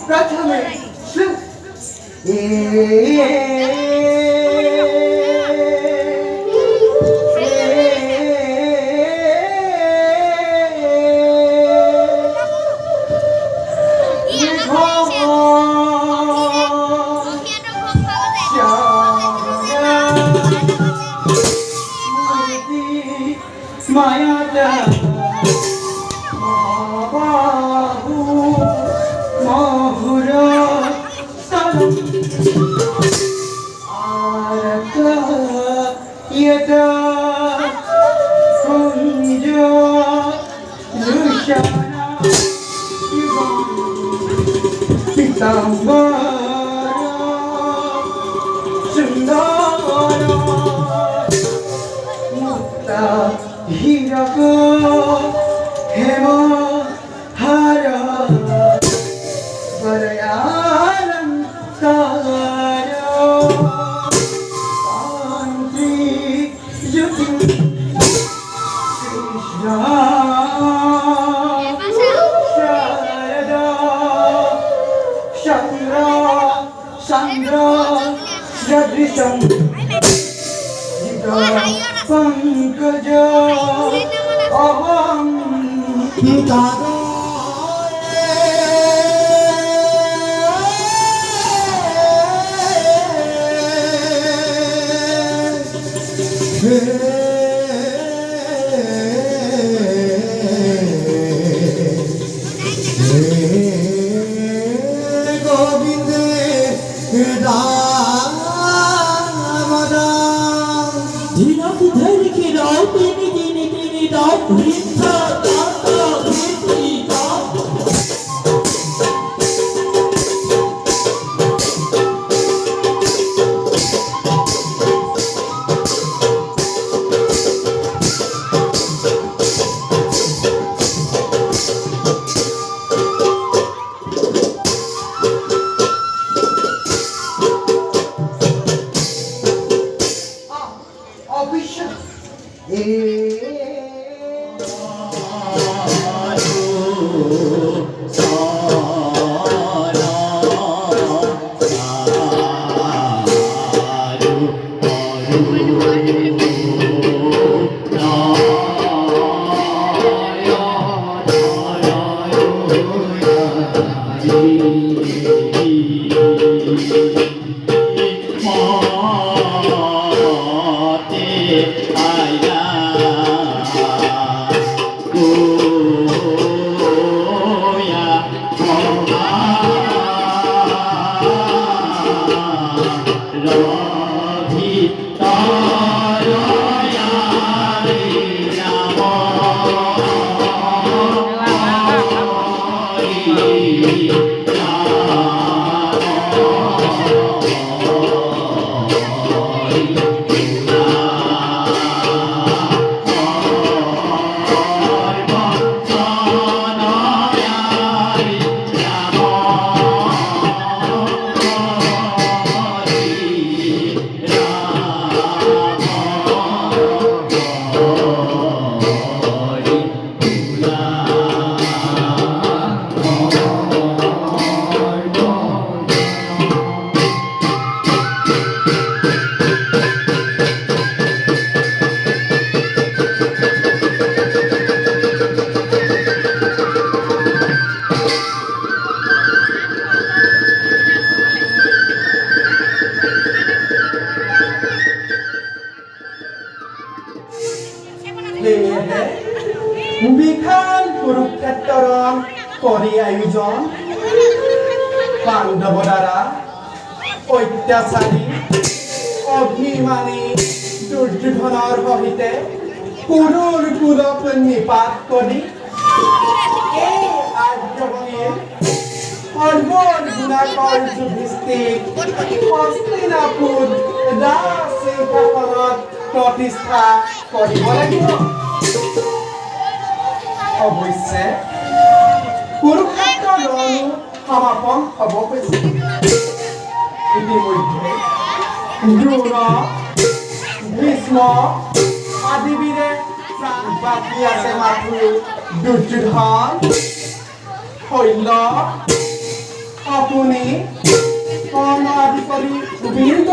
प्रथमे श्लोक माया बाहु माहुर आरक यद कुंज दृश्यना पीतांबर सुंदर मुक्ता हीरक हेम हर वरयालंकार कांति युति कृष्ण शारदा चंद्र चंद्र सदृशं पंकज अहं तारो गोविंद বিখান কুরুক্ষেত্ৰৰ কৰি আয়োজন পাণ্ডৱ দ্বাৰা অত্যাচাৰী অভিমানী দুৰ্যোধনৰ সহিতে কুৰুৰ কুলক নিপাত কৰি এই আৰ্যভূমিৰ সৰ্বৰ গুণাকৰ যুধিষ্ঠিৰ হস্তিনাপুৰ ৰাজসিংহাসনত প্ৰতিষ্ঠা কৰিব লাগিব। অৱশ্যে কুৰুক্ষেত্ৰ ৰণো সমাপন হ'ব হৈছে। ইতিমধ্যে দ্ৰোণ ভীষ্ম আদি বীৰে বাকী আছে মাথো দুৰ্যোধন শৈল আপুনি কৰ্ণ আদি কৰি বীৰগ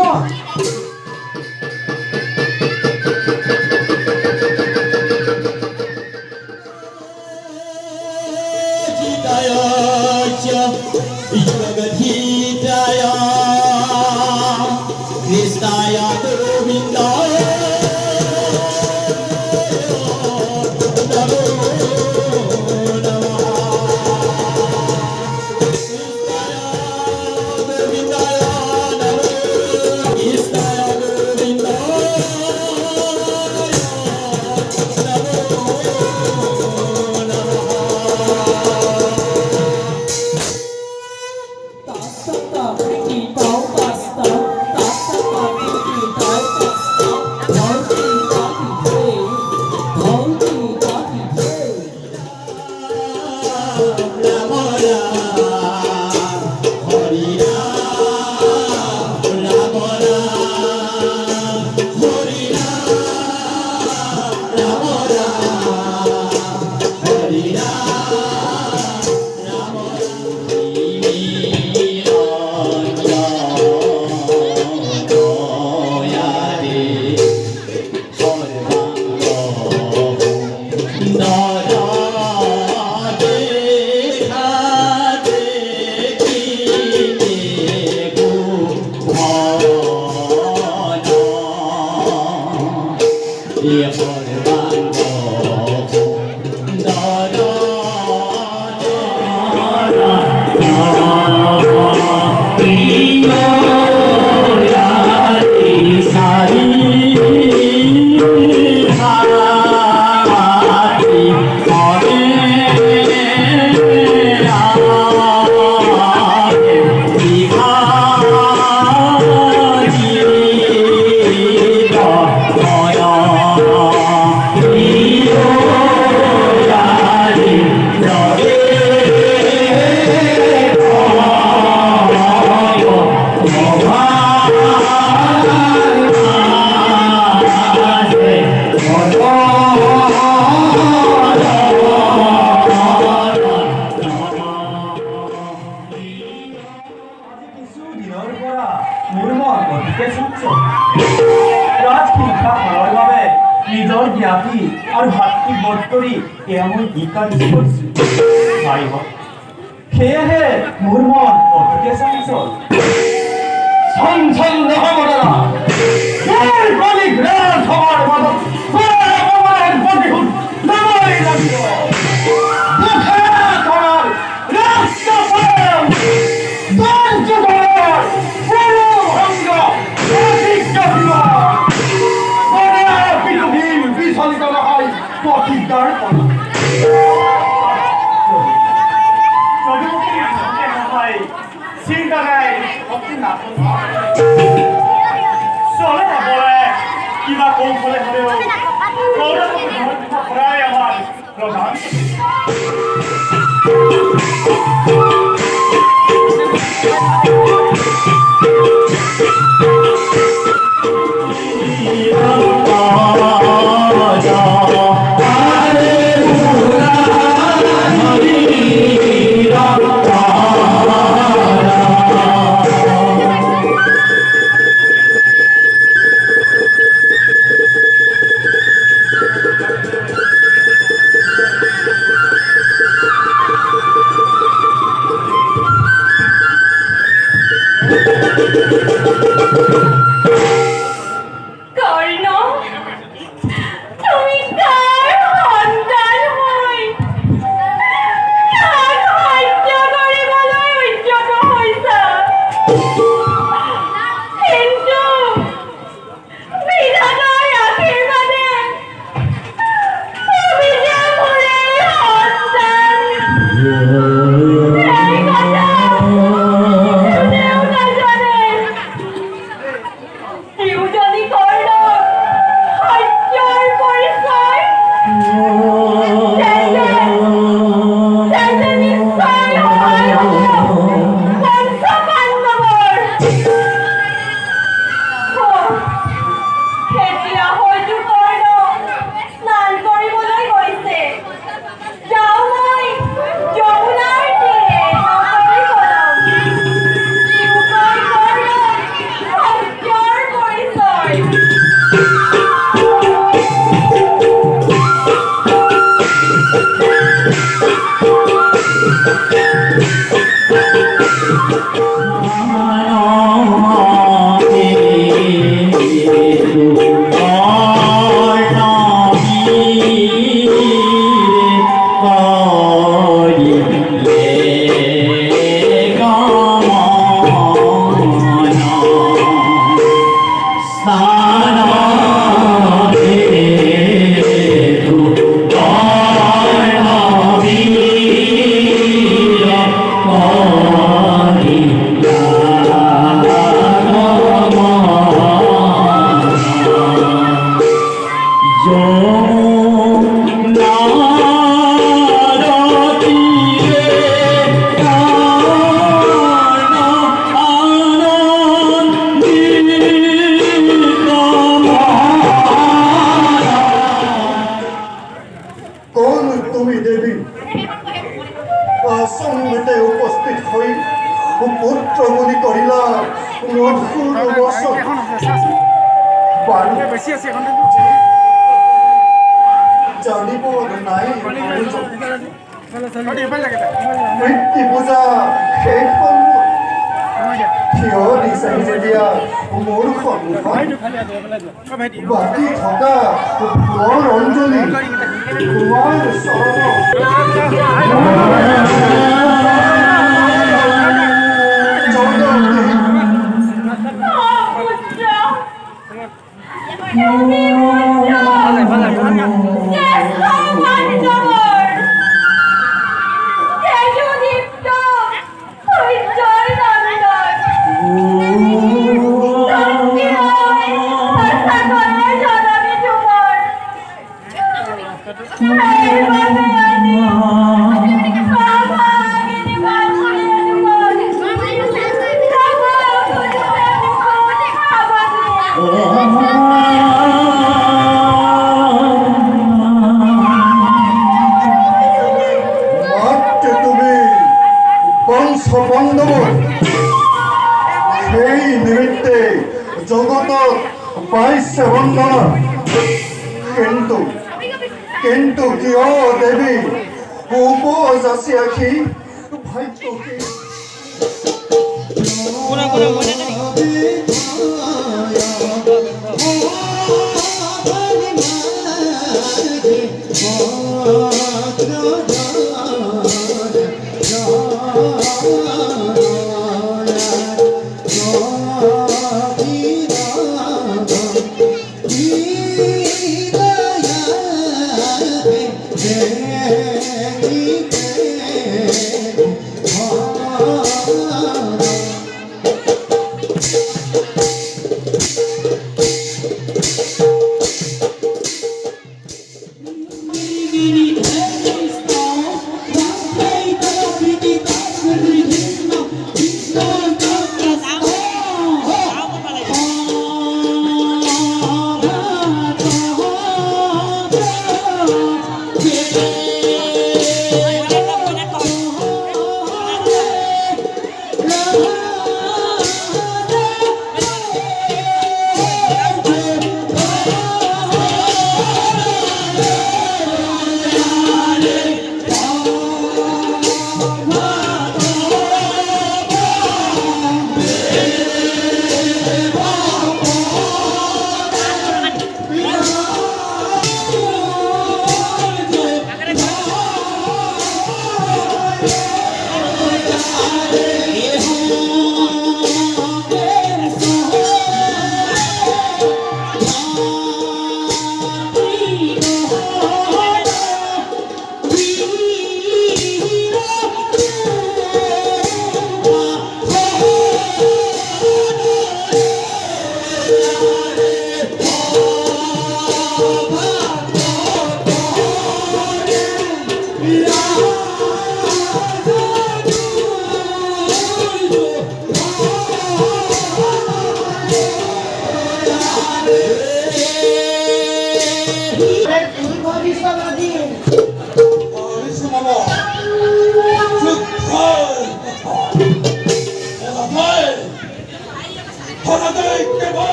নিজৰ জ্ঞাতি আৰু ভাতৃ বধ কৰি এয়া মই গীতাত কৰিছোঁ সেয়েহে মোৰ মন অতিকে চঞ্চল চঞ্চল নহ'ব দাদা চিন্তা নাই চলে নপৰে কিবা কৌশলে হ'লেও কৰাই আমাৰ প্ৰধান পুত্র বলি করিলা মধুর বসন বেশি আছে এখন জানিব নাই মৃত্যু পূজা শেষ হ'ল থিয় দিছাহি যেতিয়া মোৰ সন্মুখত বাকী থকা ফুলৰ অঞ্জলি তোমাৰ সেই নিমিত্তে জগতত পাইছে বন্দনা কিন্তু কিয় দেৱী উপযাচি আখি ভাগ্যকে Oh,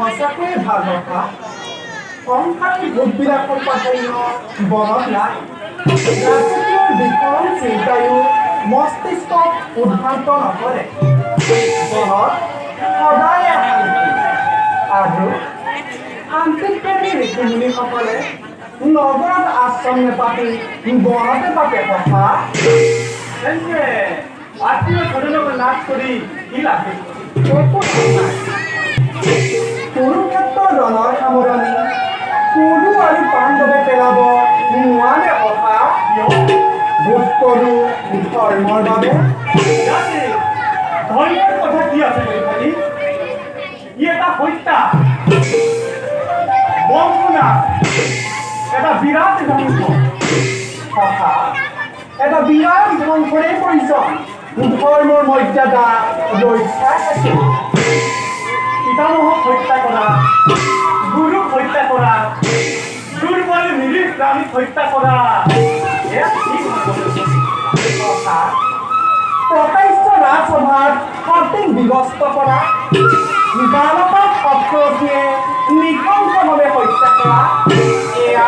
সঁচাকৈয়ে ভাল কথা সংসাৰী ভোটবিলাকৰ প্ৰাধান্য বনত নাই ৰাজকীয় বিকৰণ চিন্তায়ো মস্তিষ্কক উদ্ভ্ৰান্ত নকৰে বনত সদায় শান্তি আৰু শান্তিপ্ৰেমী ঋষিমুনিসকলে নগৰত আশ্ৰম নেপাতি বনতে পাতে কথা তেন্তে আত্মীয় স্বজনক লাভ কৰি কি লাগে একো নাই কুৰুক্ষেত্ৰ ৰণৰ সামৰণি কুৰু আৰু পাণ্ডৱে পেলাব নোৱাৰে কথা ভোট কৰোঁ ধৰ্মৰ বাবে ধৰ্মৰ কথা কি আছে খালি ই এটা হত্যা বংশনা এটা বিৰাট ধ্বংস কথা এটা বিৰাট ধ্বংসৰে পৰিচয় ধৰ্মৰ মৰ্যাদা ৰক্ষা আছে পিতামহক হত্যা কৰা গুৰুক হত্যা কৰা দুৰ্বল নিৰীহ প্ৰাণীক হত্যা কৰা এয়া কি কথা প্ৰত্যক্ষ ৰাজসভাত সঠিক ব্যৱস্থ কৰা বালকক অক্ষৰসীয়ে নৃশংসভাৱে হত্যা কৰা এয়া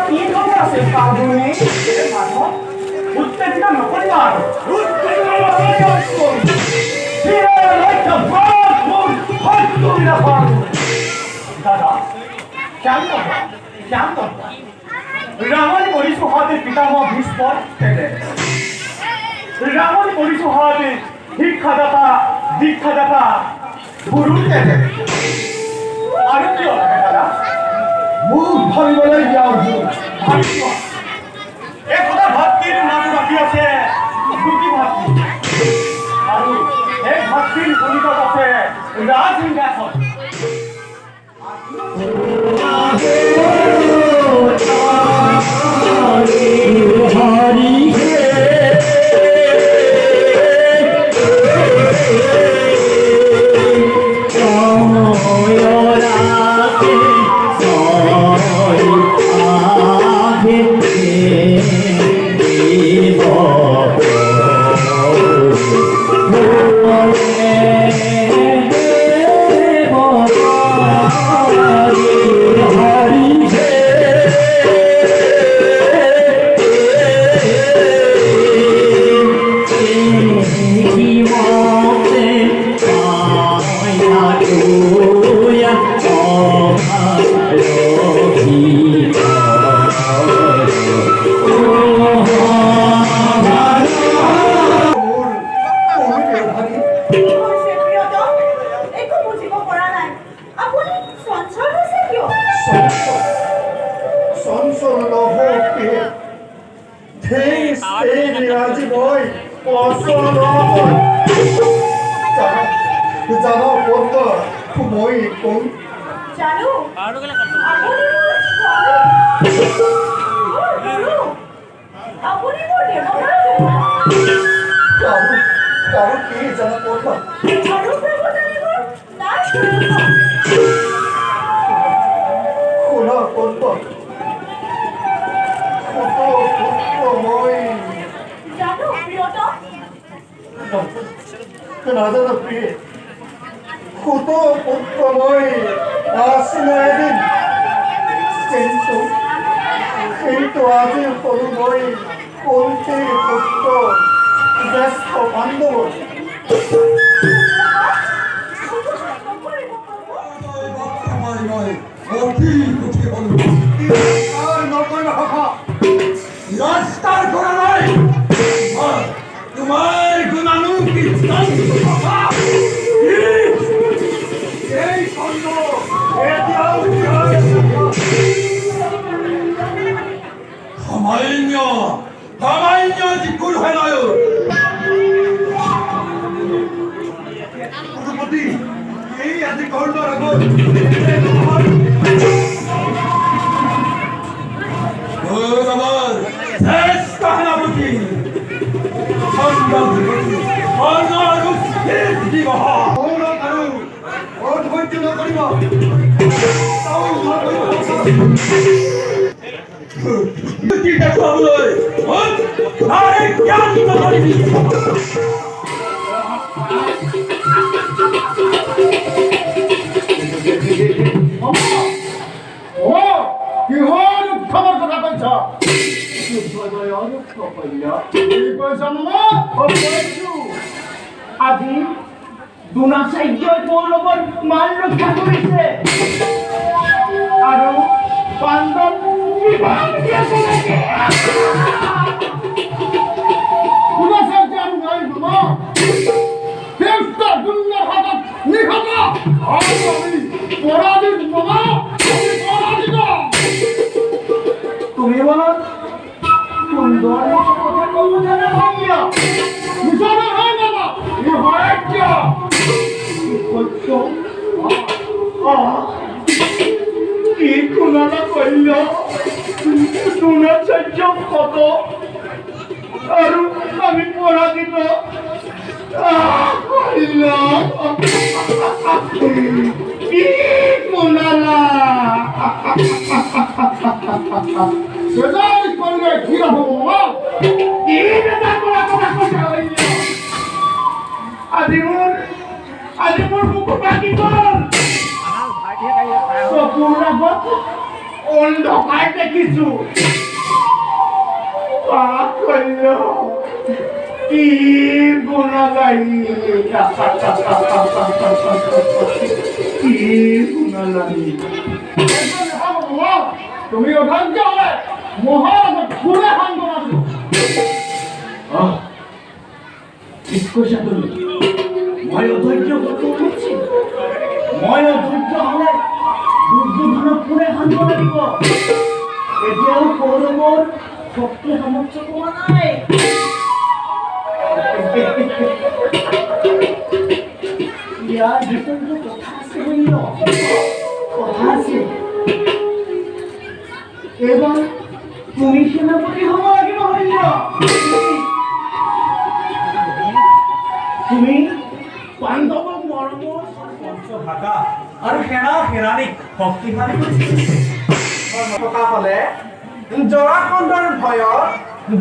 কি ধৰণৰ আছে পাৰ্বণী মানুহ উত্তেজিত নকৰিবা আৰু দাদা শান্ত ৰাৱণ পৰিচুহাতে পিতামহ ভীষ্ম ৰাৱণ পৰিচুহাতে শিক্ষাদাতা দীক্ষাদাতা গুৰু আৰু কিয় লাগে দাদা মোক ভাবিবলৈ দিয়া ভাবিব একোটা ভাতৃৰ নাম ৰাখি আছে দুটি ভাতৃ আৰু এই ভাতৃৰ ভূমিকাত আছে ৰাজসিংহাসন জানো কত মই কোন জানো আপুনি মোৰ কারো কি জানো কত শুনা কত মই জানো প্ৰিয়তম নাজানো প্রিয়ে কত পুত্র মই আসিল এদিন কিন্তু আজি সৰু মই কণ্ঠীৰ পুত্ৰ জ্যেষ্ঠ বান্ধৱ রাস্তার করা নাই তোমার গুণানুকি এই খন্ড সামান্য যিকুল হয় নয় পুরুপতি এই আজি খণ্ডর আগত শ্রেষ্ঠ সেনাপতি অধৈর্য নকৰিব দেখুৱাবলৈ জ্ঞান নকৰিবি তোমালোকৰ মান ৰক্ষা কৰিছে আৰু পাণ্ডৱ বিভাগ দিয়া চলাইছে তুমি বলো সুন্দর কথা কব জানা ভাইয়া বুঝানো হয় বাবা এ হয় কি সত্য কি কোনালা কইল তোমরা সহ্য কত আৰু আমি পরাজিত কি কোনালা সেটাই করলে কি হবো কি বেটা করা কথা হইল আজি মোর মুখ বাকি কর চকুর আগত অন্ধকার দেখিছো পাপ কইল কি গুণাগাই কি গুণাগাই তুমি অধৈর্য হলে মহারাজ খুলে সান্তনা দিব ঠিক কৈছা তুমি মই অধৈৰ্য কৰিছি মই অধৈৰ্য হলে দুৰ্যোধনক খুলে সান্তনা দিব এতিয়াও কৌৰৱৰ শক্তি সামৰ্থ্য কমা নাই ইয়াৰ ভিতৰতো কথা আছে বন্য কথা আছে এবার তুমি সেনাপতি হব লাগিব হইল তুমি পাণ্ডৱক মৰমৰ ভাষা আৰু সেনানীক শক্তিশালী থকা হলে জৰাসন্ধৰ ভয়ত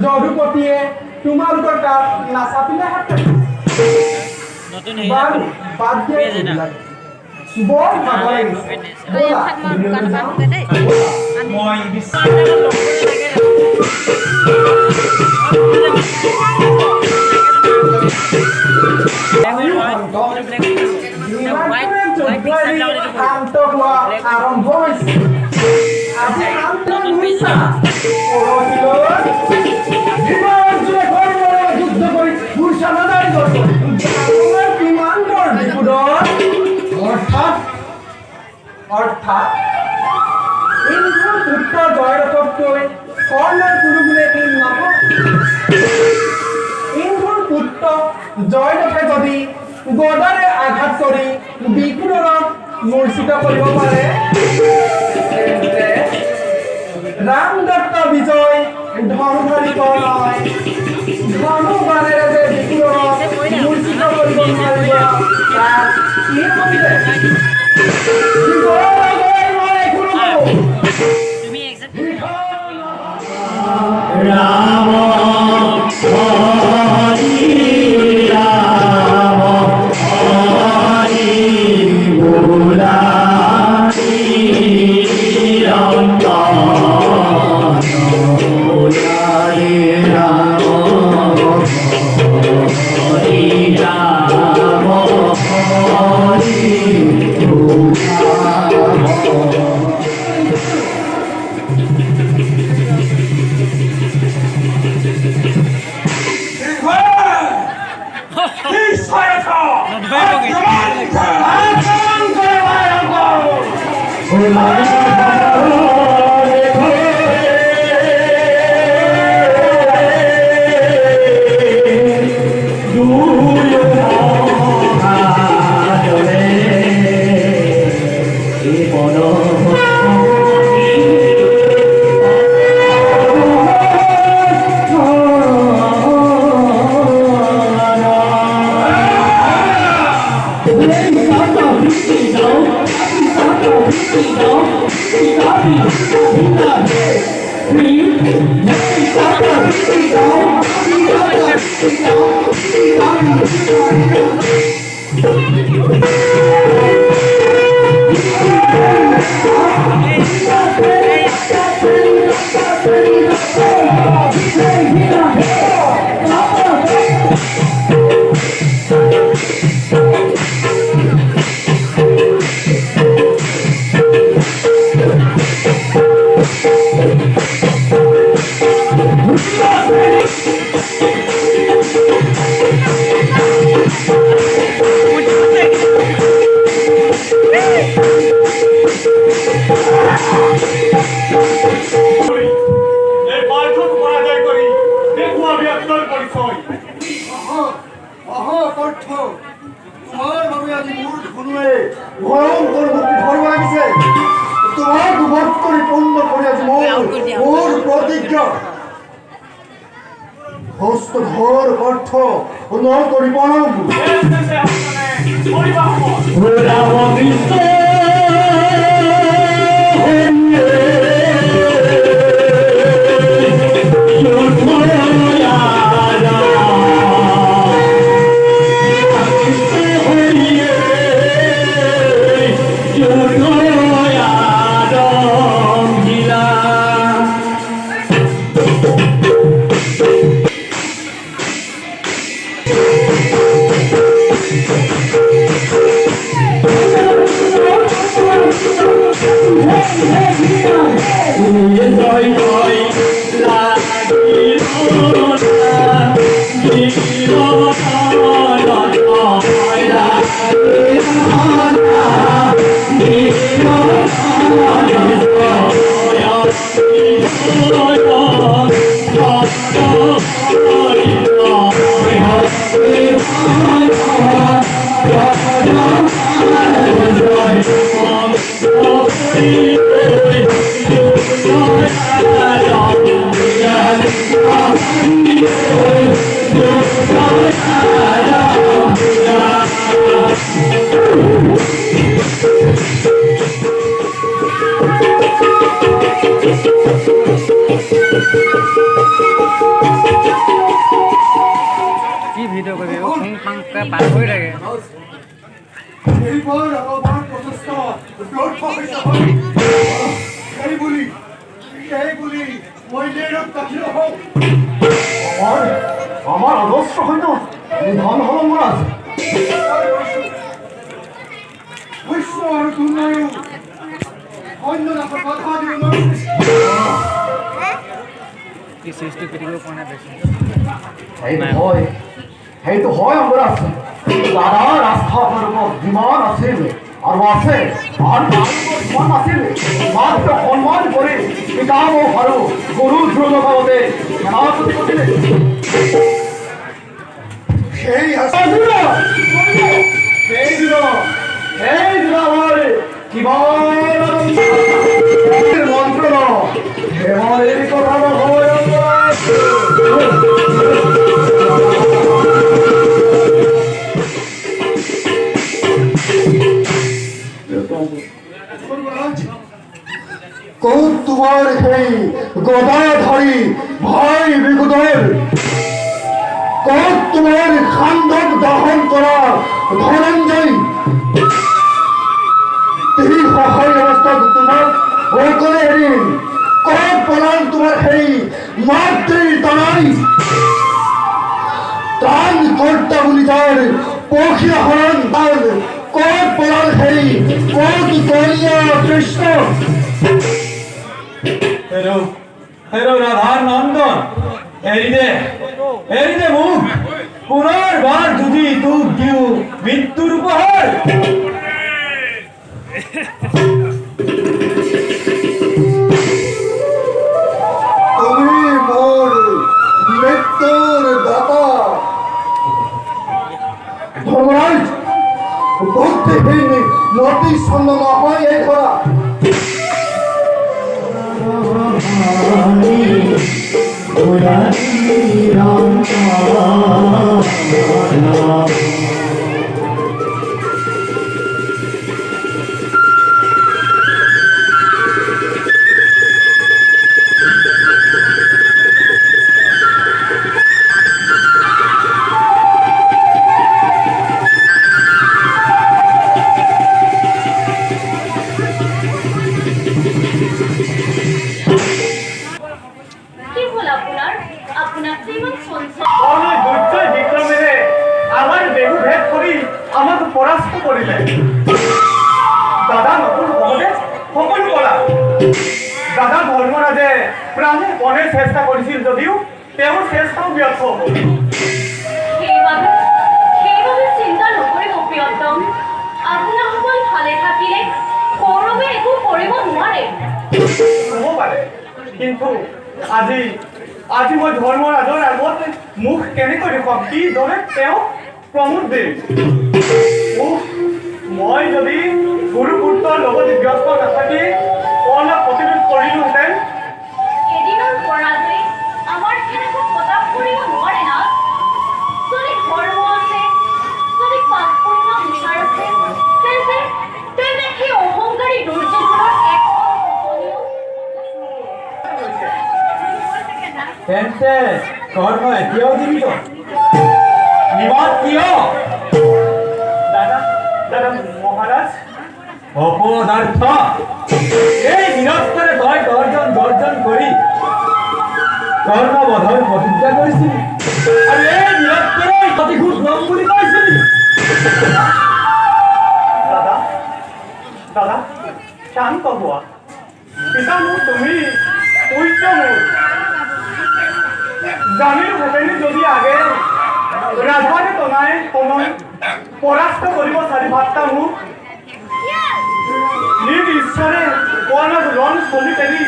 যদুপতিয়ে তোমালোকৰ তাত নাচাপিলেহেঁতেন বাৰু বাদ দিয়া বৰ ভাগৰ লাগিছে ব'লা মই আৰম্ভ হৈছে যুদ্ধ কৰি কিমান বৰ বিপদত অৰ্থাৎ উত্তৰ জয়ৰথতকৈ কৰ্ণৰ কোনো গুণে ইন্দ্ৰৰ পুত্ৰ জয়ৰথে যদি গদাৰে আঘাত কৰি বিকুৰক মূৰ্ছিত কৰিব পাৰে তেন্তে ৰামদত্ত বিজয় ধনুধাৰী নহয় ধনু বাণেৰে যে বিকুৰক মূৰ্ছিত কৰিব নোৱাৰিব তাত কি কৰিলে রাম হরি রাম হরি বুলারি রঙ্গ বুলারি রাম হরি রাম হরি তোর মুক্তি ধর্ম লাগিছে তোমার দুবর্তরি পূর্ণ করে আজ মোর প্রতিজ্ঞা হস্ত ধর অর্থ ন করি পরম রাম কৃষ্ণ এইবার আমার প্রচেষ্টা ব্যর্থ হইতে হয় এইগুলি মহিলের কাছে হোক আমার আদর্শ হয়তো নিধন হল মহারাজ বিশ্ব আর দুর্নয় অন্য কথা দিব এই তো হয় মহারাজ দাদার আস্থা আপনার উপর বিমান আছে আর আছে আর বিমান আছে মাত্র সম্মান করে পিতাম ও হারো গরু দ্রোণ ভাবতে সেনাপতি করলে সেই আমার মন্ত্র হেমালের কথা কোন তোমার সেই গদাধারী ভাই বিগুদের কোন তোমার খান্দক দহন করা ধনঞ্জয় এই সহায় অবস্থা তোমার ওই করে এরিন কোন পলান তোমার সেই মাতৃ তানাই প্রাণ কর্তা বলি তার পক্ষিয়া হরণ তার কোন পলান সেই কোন কলিয়া কৃষ্ণ হেরো রাধার নন্দন এরিদে মুখ পুনর্বার যদি তুক দিও মৃত্যুর উপহার তুমি মোর মৃত্যুর দাতা ধর্মরাজ বুদ্ধিহীন মতি সঙ্গ না হয় এই ধরা কি হল আপনার আপনার জীবন চলছে অনেক দুর্জয় বিক্রমেরে আমার বেহু ভেদ করি আমাকে পরাস্ত করিলে দাদা নতুন ভগতে সকল কলা দাদা ধর্মরাজে প্রাণের পণের চেষ্টা করেছিল যদিও তেওঁৰ চেষ্টাও ব্যর্থ হল সেইভাবে চিন্তা নকৰিব প্ৰিয়তম আপোনাসকল ভালে থাকিলে কৌৰৱে একো কৰিব নোৱাৰে হব পাৰে কিন্তু আজি মই ধৰ্মৰাজৰ আগত মুখ কেনেকৈ দেখুৱাম কিদৰে তেওঁ প্ৰমোদ দেৱ মই যদি গুৰুপুত্ৰৰ লগত ব্যস্ত নাথাকি অলপ প্ৰতিৰোধ কৰিলোহেঁতেন, এদিনৰ পৰাজয় আমাৰ সেনেকৈ প্ৰতাপ কৰিব নোৱাৰে না। যদি ধৰ্ম আছে, যদি পাপ পুণ্য বিচাৰ আছে, তেন্তে সেই অহংকাৰী দুৰ্যোধনৰ এক তেন্তে কৰ্ণ এতিয়াও জীৱিত নিবাদ কিয়? দাদা মহাৰাজ, অপদাৰ্থ এই বীৰত্বৰে তই গৰ্জন কৰি কৰ্ণবধৰ প্ৰতিজ্ঞা কৰিছিলি আৰু এই বীৰত্বৰে প্ৰতিশোধ ল'ম বুলি কৈছিলি। দাদা শান্ত হোৱা। পিতা মোৰ তুমি, পুত্ৰ মোৰ। জানিলোহেঁতেন যদি আগে ৰাধাৰে তনাই পৰাস্ত কৰিব চাৰি ভাত্তা মোক নিজ ঈশ্বৰে কৰ্ণক ৰণ চলি পেলি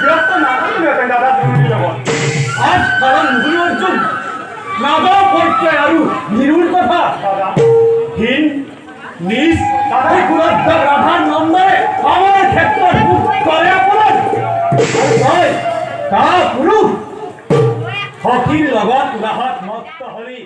ব্যস্ত নাথাকিলোহেঁতেন দাদা জৰুৰীৰ লগত। আজ কাৰণ গুৰু অৰ্জুন নাদৰ পৰিচয় আৰু নিৰুৰ কথা হীন নিজ কুলদ্ধ ৰাধাৰ নম্বৰে আমাৰ ক্ষেত্ৰত মুখ কৰে আপোনাৰ কা পুৰুষ সখীৰ লগত উলাহত মত্ত হৰি